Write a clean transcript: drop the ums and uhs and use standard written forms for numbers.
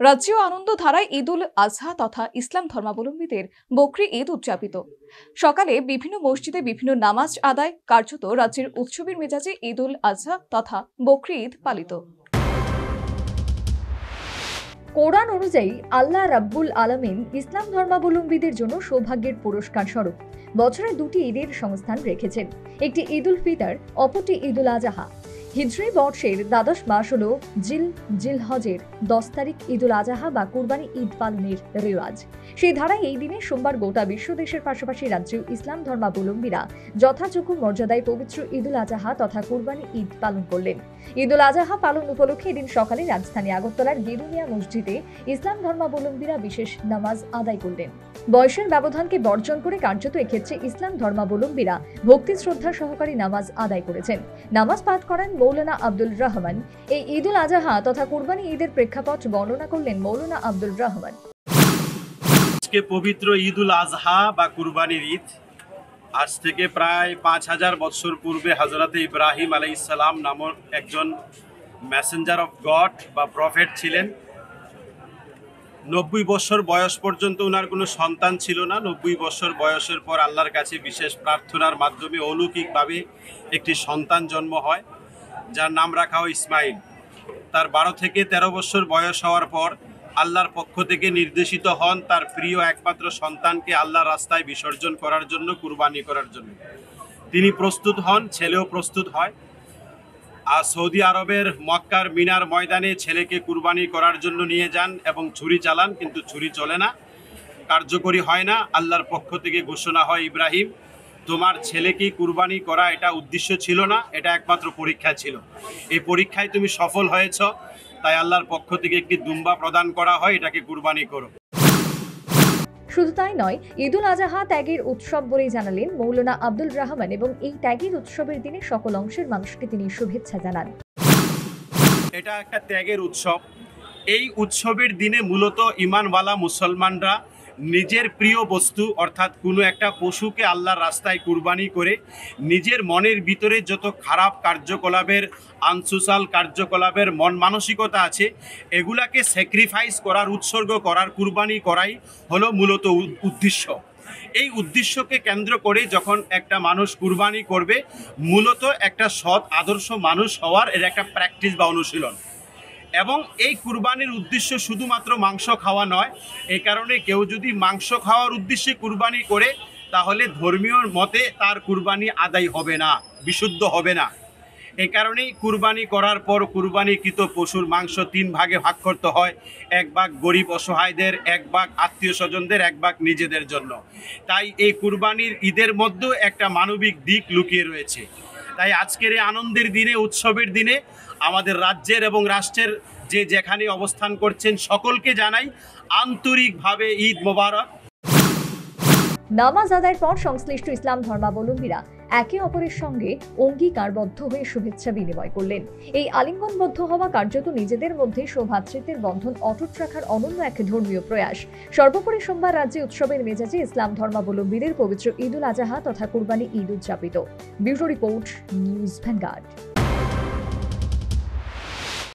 রাজ্যীয় আনন্দধারায় ঈদ উল আজহা তথা ইসলাম ধর্মাবলম্বীদের বকরি ঈদ উদযাপিত। সকালে বিভিন্ন মসজিদে বিভিন্ন নামাজ আদায়, কার্যত রাজ্যের উৎসবের মেজাজে ঈদ উল আজহা তথা বকরি ঈদ পালিত। কোরআন অনুযায়ী আল্লাহ রাব্বুল আলামিন ইসলাম ধর্মাবলম্বীদের জন্য সৌভাগ্যের পুরস্কার স্বরূপ বছরে দুটি ঈদের সংস্থান রেখেছেন। একটি ঈদ উল ফিতর, অপরটি ঈদ উল আজহা। হিজরি বর্ষের দ্বাদশ মাস হল জিলহজের 10 তারিখ ঈদ উল আজহা বা কুরবানি ঈদ পালনের রেওয়াজ। সেই ধারায় এই দিনে সোমবার গোটা বিশ্ব দেশের পাশাপাশি রাজ্যেও ইসলাম ধর্মাবলম্বীরা যথাযোগ্য মর্যাদায় পবিত্র ঈদ উল আজহা তথা কুরবানি ঈদ পালন করলেন। ঈদ উল আজহা পালন উপলক্ষে এদিন সকালে রাজধানী আগরতলার গেরুনিয়া মসজিদে ইসলাম ধর্মাবলম্বীরা বিশেষ নামাজ আদায় করলেন। বয়সের ব্যবধানকে বর্জন করে কার্যত এক্ষেত্রে ইসলাম ধর্মাবলম্বীরা ভক্তি শ্রদ্ধা সহকারে নামাজ আদায় করেছেন। নামাজ পাঠ করেন মৌলানা আব্দুল রহমান। এই ঈদ উল আজহা তথা কুরবানি ঈদের প্রেক্ষাপট বর্ণনা করলেন মৌলানা আব্দুল রহমান। আজকে পবিত্র ঈদ উল আজহা বা কুরবানির ঈদ। আজ থেকে প্রায় 5000 বছর পূর্বে হযরতে ইব্রাহিম আলাইহিস সালাম নামক একজন মেসেঞ্জার অফ গড বা প্রফেট ছিলেন। 90 বছর বয়স পর্যন্ত ওনার কোনো সন্তান ছিল না। 90 বছর বয়সের পর আল্লাহর কাছে বিশেষ প্রার্থনার মাধ্যমে অলৌকিকভাবে একটি সন্তান জন্ম হয়, যার নাম রাখা হয় ইসমাইল। তার 12 থেকে 13 বছর বয়স হওয়ার পর আল্লাহর পক্ষ থেকে নির্দেশিত হন তার প্রিয় একমাত্র সন্তানকে আল্লাহর রাস্তায় বিসর্জন করার জন্য, কুরবানি করার জন্য। তিনি প্রস্তুত হন, ছেলেও প্রস্তুত হয়। আর সৌদি আরবের মক্কার মিনার ময়দানে ছেলেকে কুরবানি করার জন্য নিয়ে যান এবং ছুরি চালান, কিন্তু ছুরি চলে না, কার্যকরী হয় না। আল্লাহর পক্ষ থেকে ঘোষণা হয়, ইব্রাহিম, তোমার ছেলেকে কুরবানি করা এটা উদ্দেশ্য ছিল না, এটা একমাত্র পরীক্ষা ছিল। এই পরীক্ষায় তুমি সফল হয়েছ, তাই আল্লাহর পক্ষ থেকে একটি দুম্বা প্রদান করা হয়, এটাকে কুরবানি করো। শুধু তাই নয়, ঈদ উল আজহা ত্যাগের উৎসব বলেই জানালেন মৌলানা আব্দুল রহমান এবং এই ত্যাগের উৎসবের দিনে সকল অংশের মানুষকে তিনি শুভেচ্ছা জানান। এটা একটা ত্যাগের উৎসব। এই উৎসবের দিনে মূলত ঈমানওয়ালা মুসলমানরা নিজের প্রিয় বস্তু অর্থাৎ কোনো একটা পশুকে আল্লাহর রাস্তায় কুরবানি করে নিজের মনের ভিতরে যত খারাপ কার্যকলাপের, আনসোশাল কার্যকলাপের মন মানসিকতা আছে, এগুলাকে স্যাক্রিফাইস করার, উৎসর্গ করার, কুরবানি করাই হলো মূলত উদ্দেশ্য। এই উদ্দেশ্যকে কেন্দ্র করে যখন একটা মানুষ কুরবানি করবে, মূলত একটা সৎ আদর্শ মানুষ হওয়ার এর একটা প্র্যাকটিস বা অনুশীলন। এবং এই কুরবানির উদ্দেশ্য শুধুমাত্র মাংস খাওয়া নয়। এই কারণে কেউ যদি মাংস খাওয়ার উদ্দেশ্যে কুরবানি করে, তাহলে ধর্মীয় মতে তার কুরবানি আদায় হবে না, বিশুদ্ধ হবে না। এই কারণেই কুরবানি করার পর কুরবানিকৃত পশুর মাংস 3 ভাগে ভাগ করতে হয়। 1 ভাগ গরিব অসহায়দের, 1 ভাগ আত্মীয় স্বজনদের, 1 ভাগ নিজেদের জন্য। তাই এই কুরবানির ঈদের মধ্যেও একটা মানবিক দিক লুকিয়ে রয়েছে। তাই আজকের এই আনন্দের দিনে, উৎসবের দিনে আমাদের রাজ্যের এবং রাষ্ট্রের যে যেখানে অবস্থান করছেন সকলকে জানাই আন্তরিকভাবে ঈদ মোবারক। নামাজ আদায়ের পর সংশ্লিষ্ট ইসলাম ধর্মাবলম্বীরা একে অপরের সঙ্গে অঙ্গীকারবদ্ধ হয়ে শুভেচ্ছা বিনিময় করলেন। এই আলিঙ্গনবদ্ধ হওয়া কার্যত নিজেদের মধ্যে সৌভ্রাতৃত্বের বন্ধন অটুট রাখার অনন্য এক ধর্মীয় প্রয়াস। সর্বোপরি সোমবার রাজ্যে উৎসবের মেজাজে ইসলাম ধর্মাবলম্বীদের পবিত্র ঈদ উল আজহা তথা কুরবানি ঈদ উদযাপিত। Bureau report, news vanguard.